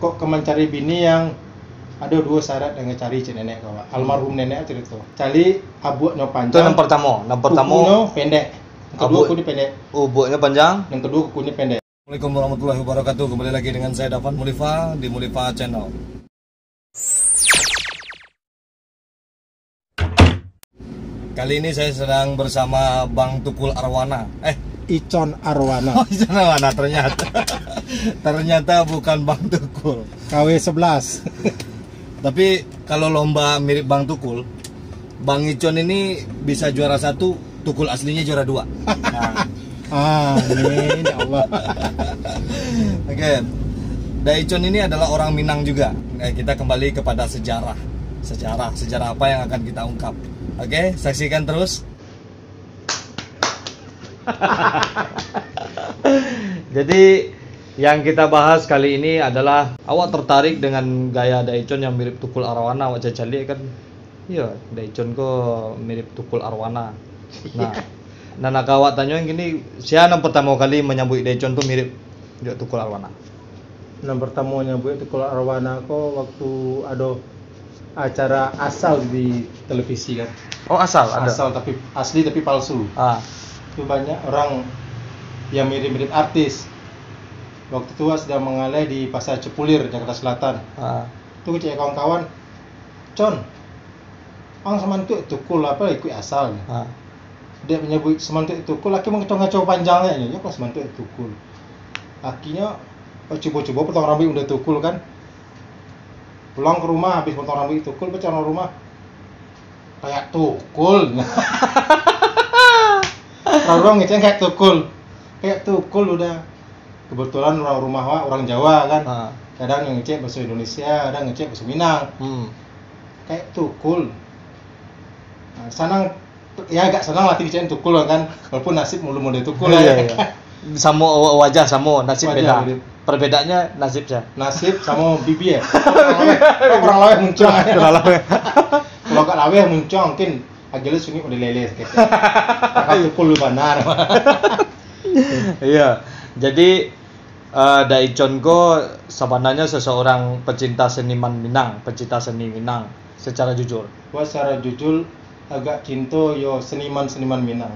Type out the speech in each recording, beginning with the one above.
Kok mencari bini yang ada dua syarat yang cari cik nenek kau. Almarhum nenek cerita. Cari abuaknya Itu panjang. yang pertama. Kukunya pendek. Yang kedua kukunya pendek. Ubuknya panjang. Yang kedua kukunya pendek. Assalamualaikum warahmatullahi wabarakatuh. Kembali lagi dengan saya Dafan Mulifa di Mulifa Channel. Kali ini saya sedang bersama Bang Tukul Arwana. Icon Arwana. Oh, Icon Arwana ternyata. Ternyata bukan Bang Tukul. KW 11. Tapi kalau lomba mirip Bang Tukul, Bang Icon ini bisa juara 1, Tukul aslinya juara 2. Nah. Amin ya Allah. Oke. Daicon ini adalah orang Minang juga. Kita kembali kepada sejarah. Sejarah apa yang akan kita ungkap. Oke, saksikan terus. Jadi yang kita bahas kali ini adalah awak tertarik dengan gaya Daicon yang mirip Tukul Arwana. Awak cari kan, iya Daicon kok mirip Tukul Arwana. Nah, nak awak tanya yang gini, siapa yang pertama kali menyambut Daicon tuh mirip juga Tukul Arwana? Yang pertama nyambut Tukul Arwana kok waktu ada acara asal di televisi kan. Oh, asal ada. Asal tapi asli tapi palsu. Itu banyak orang yang mirip-mirip artis. Waktu itu sedang mengalih di Pasar Cepulir, Jakarta Selatan. Itu cek kawan-kawan, Con, ang semantuk Tukul apa ikut asal. Dia menyebut semantuk Tukul, laki mengacau-ngacau panjangnya, ya kok semantuk Tukul. Akhirnya coba-coba potong rambut udah Tukul kan. Pulang ke rumah habis potong rambut Tukul, baca orang rumah kayak Tukul. Orang ngeceng kayak Tukul udah. Kebetulan orang rumah orang Jawa kan. Kadang yang ngecek bahasa Indonesia, kadang ngecek bahasa Minang. Kayak Tukul. Nah, senang ya agak senang latih ngecekin Tukul kan. Walaupun nasib mulu-mulu Tukul ya. Sama wajah sama nasib beda. Mirip. Perbedaannya nasib ya. Nasib sama bibi ya. Orang lawe muncul. Kalau gak lawe muncul mungkin agak sunyi udah lele gitu. Kakak Tukul benar. Iya. Jadi Daicon ko sebenarnya seseorang pecinta seniman Minang, pecinta seni Minang secara jujur. Wah, secara jujur agak cinta yo seniman Minang.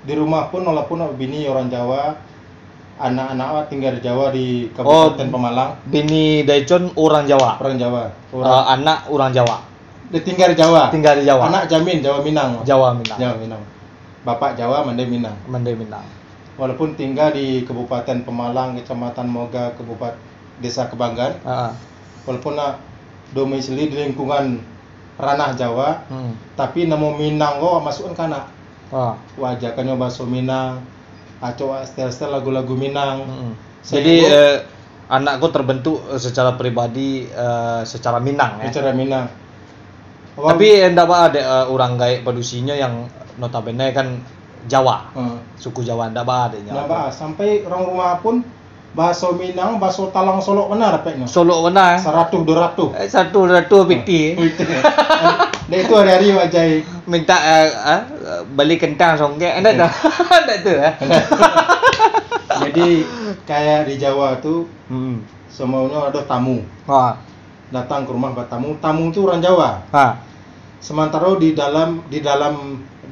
Di rumah pun walaupun bini orang Jawa, anak-anak tinggal di Jawa di Kabupaten Pemalang. Bini Daicon orang Jawa. Orang Jawa. Anak orang Jawa. Dia tinggal di Jawa. Tinggal di Jawa. Anak jamin Jawa Minang. Jawa Minang. Jawa Minang. Bapak Jawa, Mandai Minang. Mandai Minang. Walaupun tinggal di Kabupaten Pemalang, Kecamatan Moga, Kabupaten Desa Kebanggaan. Walaupun domisili di lingkungan ranah Jawa, tapi nama Minang kok masukkan kana. Wajah kan bahasa Minang, coba style lagu-lagu Minang. Jadi anakku terbentuk secara pribadi secara Minang ya. Secara Minang. Tapi enggak ada orang gaek produksinya yang notabene kan Jawa. Suku Jawa enggak ada nya. Enggak sampai orang rumah pun bahasa Minang, bahasa Talang Solok benar apanya. Solok benar. 100 200. 100 piti. Nah itu hari-hari wajah minta beli kentang songke. Enggak tuh. Jadi kayak di Jawa tuh semuanya ada tamu. Datang ke rumah bertamu, tamu itu orang Jawa. Sementara di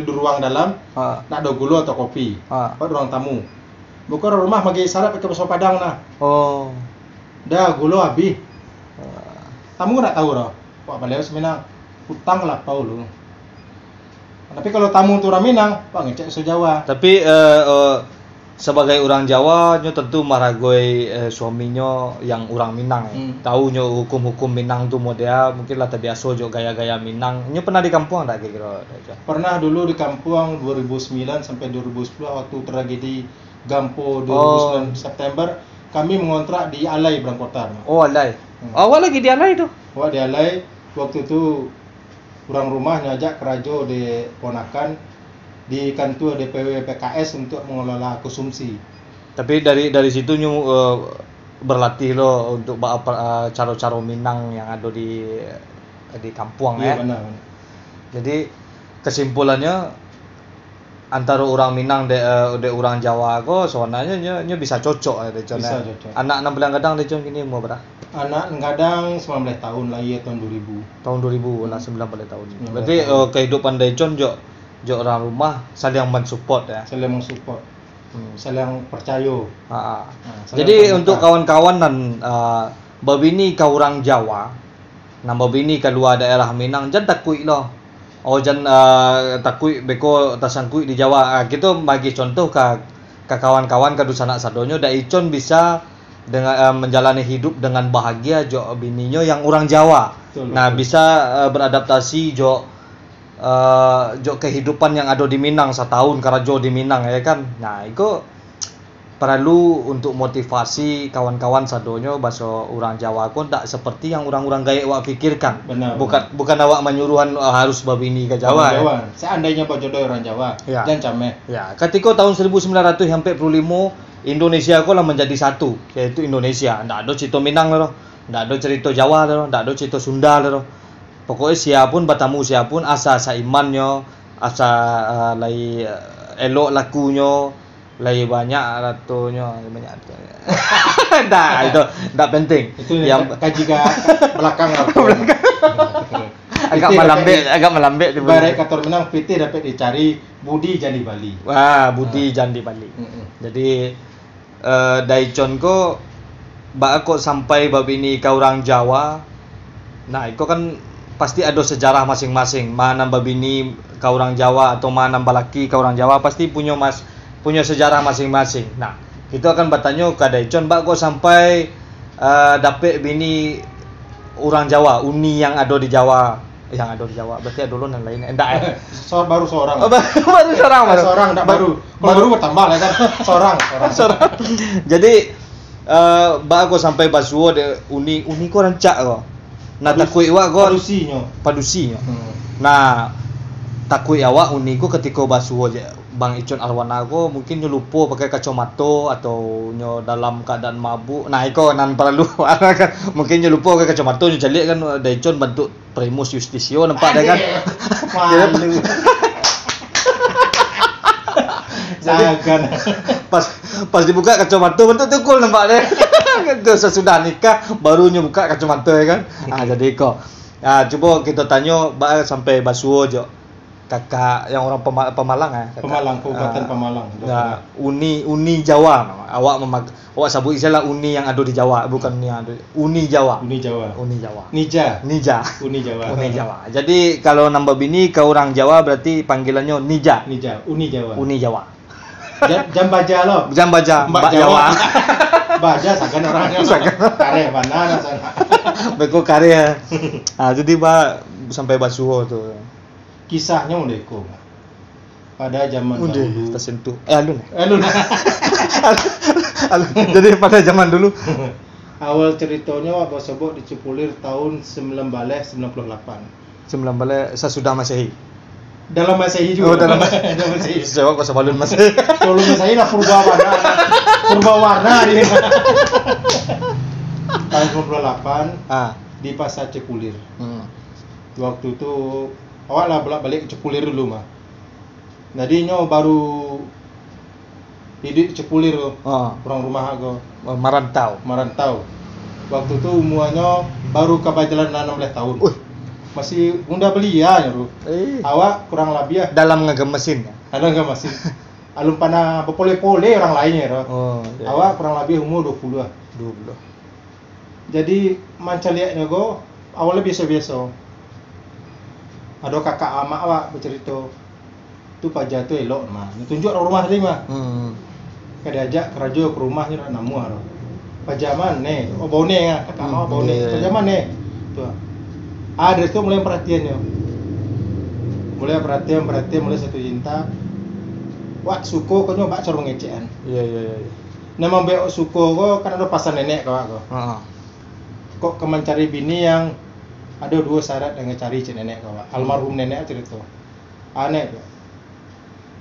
ruang dalam tak ada gula atau kopi. Pada ruang tamu. Bukan rumah bagi syarat pakai bakso Padang nah. Dah gula habis. Tamu tak tahu dah. Pak beliau Minang utang lah tahu lu. Tapi kalau tamu tu orang Minang, Pak ngecek bahasa Jawa. Tapi sebagai orang Jawa nyo tentu maragoi suaminya yang orang Minang. Tahu nyo hukum-hukum Minang tu model mungkin lah terbiasa jo gaya-gaya Minang. Nyo pernah di kampung tak kira-kira? Pernah dulu di kampung 2009 sampai 2010 waktu tragedi Gampo 2009 September kami mengontrak di Alai Brangkota. Oh, Alai. Awal lagi di Alai tu. Wah, di Alai waktu itu orang rumah ngajak kerajo di ponakan di kantor DPW PKS untuk mengelola konsumsi. Tapi dari situ nyu berlatih lo untuk cara-cara Minang yang ada di kampung ya. Benar. Jadi kesimpulannya antara orang Minang de orang Jawa ko sebenarnya nya bisa cocok ya Decon. Bisa cocok. Anak 16 kadang Decon kini umur berapa? Anak kadang 19 tahun, lahir tahun 2000. Tahun 2000 lah 19 tahun. Berarti kehidupan Decon jo orang rumah saling mensupport ya. Saling mensupport. Saling percaya. Jadi untuk kawan-kawan dan babini ka orang Jawa, nah babini ka luar daerah Minang jangan takut loh. Oh jangan takut beko tasangkui di Jawa. Kita bagi contoh ke kawan-kawan ke dusanak sadonyo da icon bisa dengan menjalani hidup dengan bahagia jo bininya yang orang Jawa. Betul, nah bisa beradaptasi jo kehidupan yang ada di Minang setahun karajo di Minang ya kan. Nah itu perlu untuk motivasi kawan-kawan sadonyo bahasa orang Jawa pun tak seperti yang orang-orang gaya awak pikirkan. Benar. Bukan awak menyuruhan harus babini ke Jawa. Jawa. Seandainya bojodoh orang Jawa dan cameh. Ya, ketika tahun 1945 Indonesia ko lah menjadi satu, yaitu Indonesia. Ndak ada cerita Minang loh, ndak ada cerita Jawa loh, ndak ada cerita Sunda loh. Pokoknya siapun batamu siapun asa imannya, asa lai elok lakunya, lai banyak ratunya banyak. Nah, itu ndak penting. Itu yang kaji ke belakang agak melambek di Barek kator Minang PT dapat dicari Budi Jandi Bali. Wah, Budi Jandi Bali. Jadi Daicon ko kok sampai bab ini ke orang Jawa. Nah, itu kan pasti ada sejarah masing-masing. Mana bab ini ke orang Jawa atau mana balaki ke orang Jawa pasti punya sejarah masing-masing. Nah, kita akan bertanya ke Daicon kok sampai dapat bini orang Jawa, uni yang ada di Jawa. Yang ada di Jawa, berarti ada dulu yang lain. Enggak baru seorang. Baru seorang. Enggak baru. Kalau baru bertambah lah kan. Seorang. Jadi aku sampai basuo de uni ko rancak ko. Nah takui awak ko padusinyo. Nah takui awak uni ko ketika basuo Bang Icon Arwana ko mungkin nyo lupa pakai kacamata atau nyo dalam keadaan mabuk. Nah iko nan perlu kan mungkin nyo lupa pakai kacamata nyo jalik kan Daicon bentuk Primus Justisio nampak dah kan. Malu. Jangan. Pas dibuka kacamata bentuk tukul nampak dia. Sesudah nikah baru nyo buka kacamata ya kan. Jadi kok. Coba kita tanya sampai basuo jo. Kakak yang orang Pemalang ya. Pemalang, Kabupaten Pemalang. Ya, uni Jawa. Awak sebut istilah uni yang ada di Jawa, bukan uni yang ada. Uni Jawa. Nija. Uni Jawa. Jadi kalau nambah bini ke orang Jawa berarti panggilannya Nija. Uni Jawa. Jam baja loh. Jam baja. Mbak Jawa. Baja sakan orangnya. Kare mana sana. Beko kare. Jadi sampai basuho tuh. Kisahnya undeko pada zaman dahulu tersentuh alun. Jadi pada zaman dulu awal ceritanya Abah Sobok dicepulir tahun 1998 sesudah Masehi. Dalam Masehi juga. Dalam Masehi. Jawab kok sebelum Masehi. Sebelum Masehi lah purba warna dia. Tahun 98 di Pasar Cepulir. Waktu itu awak lah balik ke Cepulir dulu mah. Jadi nyo baru hidup Cepulir orang rumah aku. Marantau. Waktu itu umurnya baru ke jalan 16 tahun. Masih muda belia nyo. Awak kurang lebih ya. Dalam ngegemesin. Alum pana berpole-pole orang lainnya Awak kurang lebih umur 20 lah. 20. Jadi mancaliaknya go awalnya biasa-biasa. Ada kakak amak awak bercerita tu pajak tu elok mah tunjuk rumah dia mah kada ajak kerajo ke rumahnya nak namu aro pajaman ne bone kakak amak bone pajaman ne tu dari tu mulai perhatiannya mulai mulai satu cinta wak suko kau nyoba coro ngecean iya nama beok suko kau kan ada pasan nenek kau kok mencari bini yang ada 2 syarat yang cari nenek kau. Almarhum nenek cerita. Aneh tu.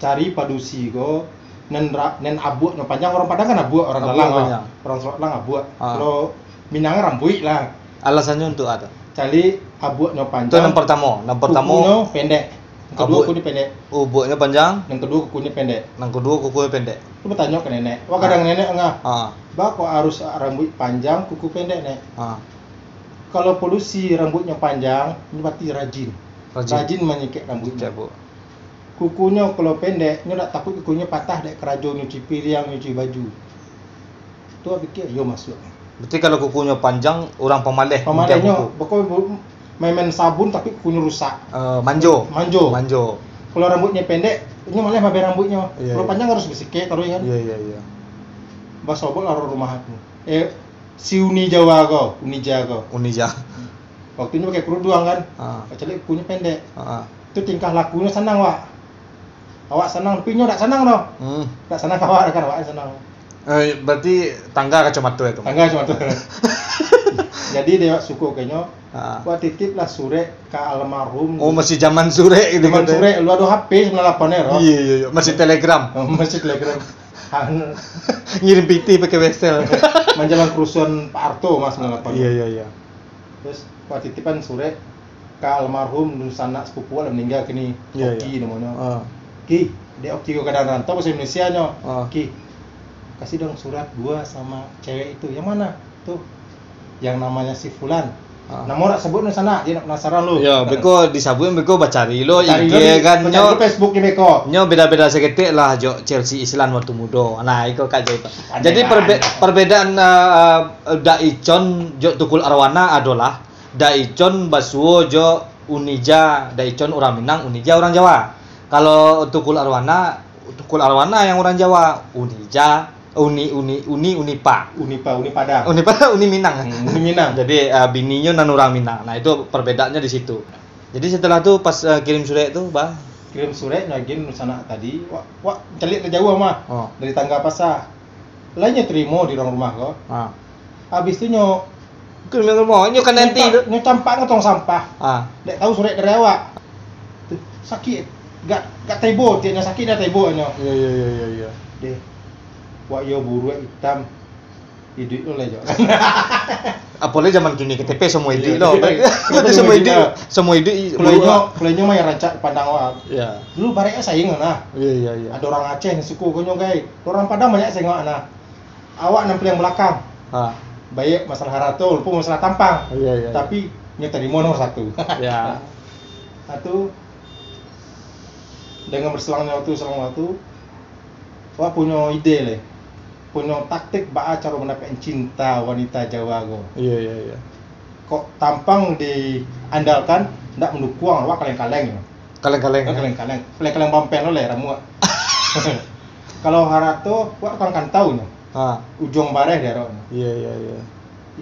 Cari padusi kau nen abuk no panjang orang Padang kan abuk orang Dalang. Orang Selang abuk. Kalau Minang rambui lah. Alasannya untuk apa? Cari abuk no panjang. Itu yang pertama. Kukunya pendek. Yang kedua kukunya pendek. Ubuknya panjang. Yang kedua kukunya pendek. Yang kedua kukunya pendek. Lu bertanya ke nenek. Wah kadang nenek enggak. Bah kok harus rambut panjang, kuku pendek nek. Kalau polusi rambutnya panjang, ini berarti rajin menyikik rambutnya. Bu. Kukunya kalau pendek, ini tak takut kukunya patah dek kerajo nyuci piring, nyuci baju. Itu pikir, yo masuk. Berarti kalau kukunya panjang, orang pemaleh. Pemalehnya, pokoknya main sabun tapi kukunya rusak. Manjo. Kalau rambutnya pendek, ini malah babe rambutnya. Kalau panjang harus besikik terus kan. Iya. Bas sobol laro rumahku. Si Unija. Waktu ini pakai kerudung kan. Kecuali kukunya pendek. Itu tingkah lakunya senang, Wak. Awak senang, tapi nyo tak senang toh. Tak senang awak kan, awak senang. Berarti tangga kacamata itu. Tangga kacamata. Jadi dia suku kayaknya. Wah titip lah sure ke almarhum. Oh masih zaman sure itu. Zaman sure, lu ada HP 98 ya. Iya. Masih telegram. Masih telegram. Ngirim PT pakai Westel. Menjalan kerusuhan Pak Arto Mas 98. Iya. Terus wah titipan sure ke almarhum nusana sepupu lah meninggal kini. Oki namanya. Ki, dia Oki ke kadang rantau bahasa Indonesia nyo. Ki, kasih dong surat gua sama cewek itu. Yang mana? Tuh. Yang namanya si Fulan. Nama orang sebut di sana, dia nak penasaran lu. Ya, beko disabuin beko bacari lo IG kan nyo Facebook ni beko. Nyo beda-beda seketik lah jo Chelsea Islan waktu muda. Nah, iko kak itu. Jadi perbedaan Daicon jo Tukul Arwana adalah Daicon Basuo jo Unija, Daicon orang Minang, Unija orang Jawa. Kalau Tukul Arwana yang orang Jawa, Unija, Unipa Padang. Uni Minang. Uni Minang. Jadi bininya nan orang Minang. Nah, itu perbedaannya di situ. Jadi setelah itu pas kirim surat itu, Bah. Kirim surat lagi sana tadi, wak celik ke jauh mah. Dari tangga pasah. Lainnya terima di rumah kau. Habis itu nyo kirim rumah, nyo kan nanti nyo campak tong sampah. Dek tahu surat dari awak. Tuh, sakit. Gak tebo, tiapnya sakit dah tebo nyo. Iya. Deh. Wak yo buru hitam. Hidup lo lah jo. Apalagi zaman kini KTP semua hidup lo. Semua hidup. Kulenya mah yang rancak pandang awak. Iya. Dulu bareknya saing nah. Iya. Ada orang Aceh yang suku konyo guys. Orang Padang banyak saing nah. Awak nampil yang belakang. Baik masalah haratul pun masalah tampang. Iya. Tapi nyata di nomor 1. Ya. Satu dengan berselangnya waktu wah punya ide le, punya taktik baa cara mendapatkan cinta wanita Jawa go. Iya. Kok tampang diandalkan, ndak mendukung, wah kaleng-kaleng. Kaleng bampen lo le ramu. Kalau harato, wah kan tahu nya. Ujung bareh dia Iya.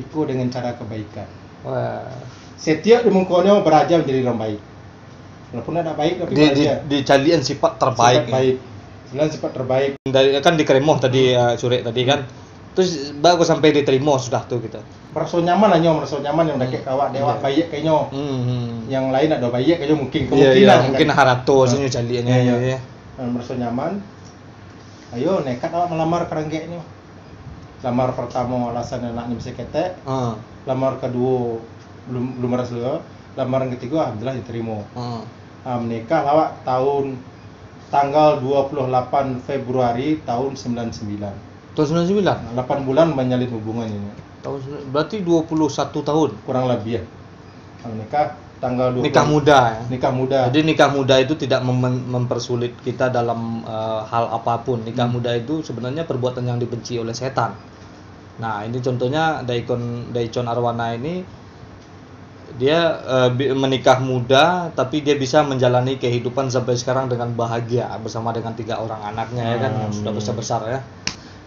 Iku dengan cara kebaikan. Wah. Setiap di mukonya beraja menjadi orang baik. Walaupun ada baik tapi dicalian sifat terbaik. Sifat terbaik. Dari kan di Kremoh tadi surat tadi kan. Terus baru sampai diterima sudah tuh kita. Merasa nyaman yang dekat kawak dewa baik kayaknya. Yang lain ada baik kayaknya mungkin kemungkinan. Mungkin harato senyu caliannya. Iya. Merasa nyaman. Ayo nekat awak melamar kerangge ini. Lamar pertama alasan anak ni bisa ketek. Lamar kedua belum merasa. Lamaran ketiga alhamdulillah diterima. Menikah awak tanggal 28 Februari tahun 99. Tahun 99? 8 bulan menyalin hubungan ini. Berarti 21 tahun? Kurang lebih ya. Menikah tanggal 20. Nikah muda ya? Nikah muda. Jadi nikah muda itu tidak mempersulit kita dalam hal apapun. Nikah muda itu sebenarnya perbuatan yang dibenci oleh setan. Nah ini contohnya Daicon Arwana ini dia menikah muda tapi dia bisa menjalani kehidupan sampai sekarang dengan bahagia bersama dengan 3 orang anaknya ya kan yang sudah besar ya.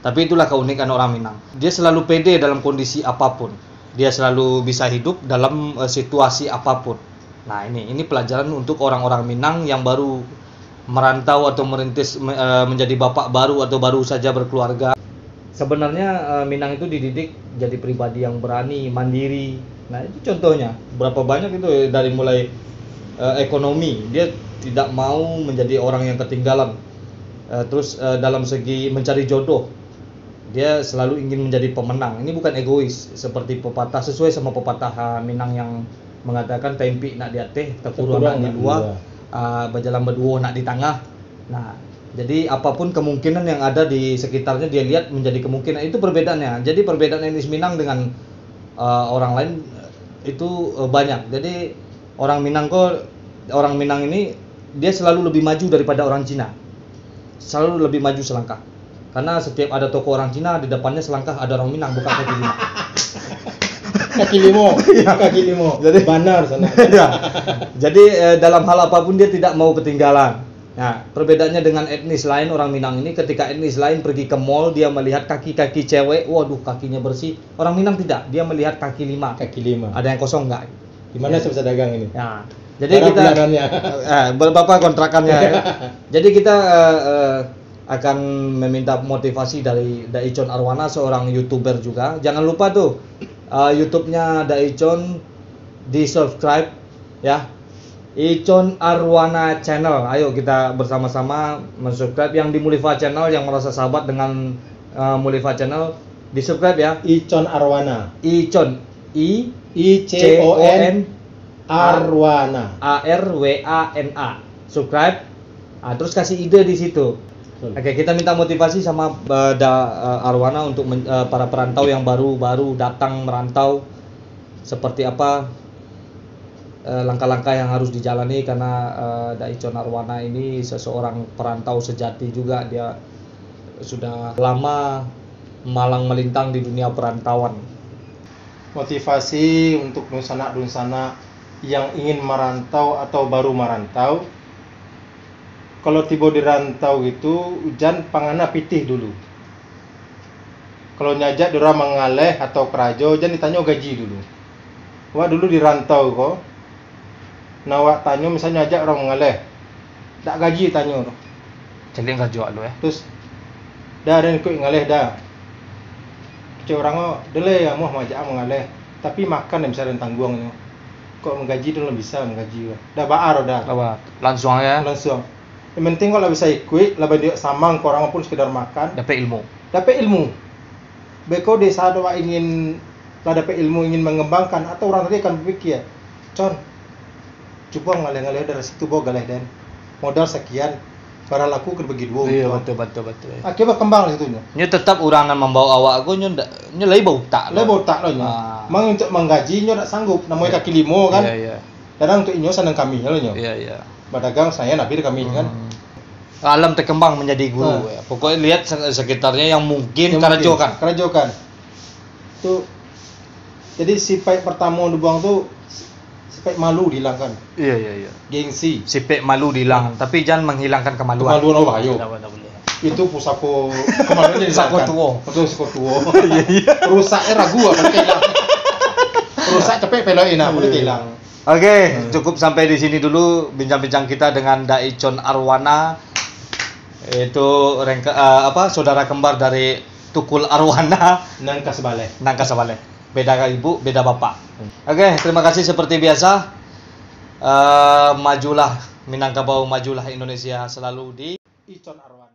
Tapi itulah keunikan orang Minang. Dia selalu pede dalam kondisi apapun. Dia selalu bisa hidup dalam situasi apapun. Nah, ini pelajaran untuk orang-orang Minang yang baru merantau atau merintis menjadi bapak baru atau baru saja berkeluarga. Sebenarnya Minang itu dididik jadi pribadi yang berani, mandiri. Nah itu contohnya, berapa banyak itu dari mulai ekonomi, dia tidak mau menjadi orang yang ketinggalan. Terus dalam segi mencari jodoh, dia selalu ingin menjadi pemenang. Ini bukan egois, seperti pepatah, sesuai sama pepatah Minang yang mengatakan tempi nak di ateh, tekuruang di luar, berjalan berdua nak di tengah. Nah, jadi apapun kemungkinan yang ada di sekitarnya dia lihat menjadi kemungkinan, itu perbedaannya. Jadi perbedaan etnis Minang dengan orang lain itu banyak. Jadi orang Minang ini dia selalu lebih maju daripada orang Cina. Selalu lebih maju selangkah. Karena setiap ada toko orang Cina, di depannya selangkah ada orang Minang, bukan kaki lima. Kaki limo. Jadi banar sana. Ya. Jadi dalam hal apapun dia tidak mau ketinggalan. Nah, perbedaannya dengan etnis lain, orang Minang ini ketika etnis lain pergi ke mall, dia melihat kaki-kaki cewek, waduh kakinya bersih. Orang Minang tidak, dia melihat kaki lima. Ada yang kosong enggak? Gimana saya bisa dagang ini? Ya. Jadi kita berapa kontrakannya ya. Jadi kita akan meminta motivasi dari Daicon Arwana, seorang YouTuber juga. Jangan lupa tuh YouTube-nya Daicon di-subscribe ya. Icon Arwana Channel. Ayo kita bersama-sama mensubscribe. Yang di Mulifa Channel yang merasa sahabat dengan Mulifa Channel, di-subscribe ya. Icon Arwana. Icon I-C-O-N Arwana. A-R-W-A-N-A. Subscribe. Terus kasih ide di situ. Oke, kita minta motivasi sama Arwana untuk para perantau yang baru datang merantau, seperti apa langkah-langkah yang harus dijalani, karena Daicon Arwana ini seseorang perantau sejati juga. Dia sudah lama malang melintang di dunia perantauan. Motivasi untuk dunsana yang ingin merantau atau baru merantau, kalau tiba di rantau gitu, ujan pangana pitih dulu. Kalau nyajak dora mengaleh atau kerajo, ujan ditanya gaji dulu. Wah dulu di rantau kok. Nawak tanya misalnya nyajak orang mengaleh, tak gaji tanya. Jadi kerja lu ya. Terus dah ada ikut ngaleh dah. Cik orang oh, dele ya mau majak mengaleh, tapi makan yang bisa dan tangguangnya. Kok menggaji dulu bisa menggaji. Dah baar dah. Langsung ya. Langsung. Yang penting kalau bisa ikut, lebih dia samang ke orang pun sekedar makan. Dapat ilmu. Beko desa doa ingin dapat ilmu, ingin mengembangkan, atau orang tadi akan berpikir, Con, coba ngalih-ngalih dari situ bawa galih dan modal sekian, para laku berbagi dua. Iya betul. Akhirnya berkembang lah situnya. Nyo tetap urangan membawa awak aku nyo lagi bau tak. Loh nyo. Mang untuk menggaji nyo tak sanggup, namanya kaki limo kan. Iya. Dan untuk inyo senang kami nyo. Iya. Berdagang saya nabi kami kan. Alam terkembang menjadi guru ya. Pokoknya lihat sekitarnya yang mungkin kerajokan. Tuh. Jadi sifat pertama dibuang tuh sifat malu dihilangkan. Iya. Gengsi. Sifat malu dihilangkan, tapi jangan menghilangkan kemaluan. Kemaluan apa ayo. Itu pusako kemaluan jadi sako tuo. Betul sako tuo. Iya. Rusaknya ragu apa hilang. Rusak cepet peloin boleh hilang. Oke, cukup sampai di sini dulu bincang-bincang kita dengan Daicon Arwana. Itu saudara kembar dari Tukul Arwana, Nangka Sebale. Beda ibu, beda bapak. Oke, terima kasih seperti biasa. Majulah Minangkabau, majulah Indonesia selalu di Icon Arwana.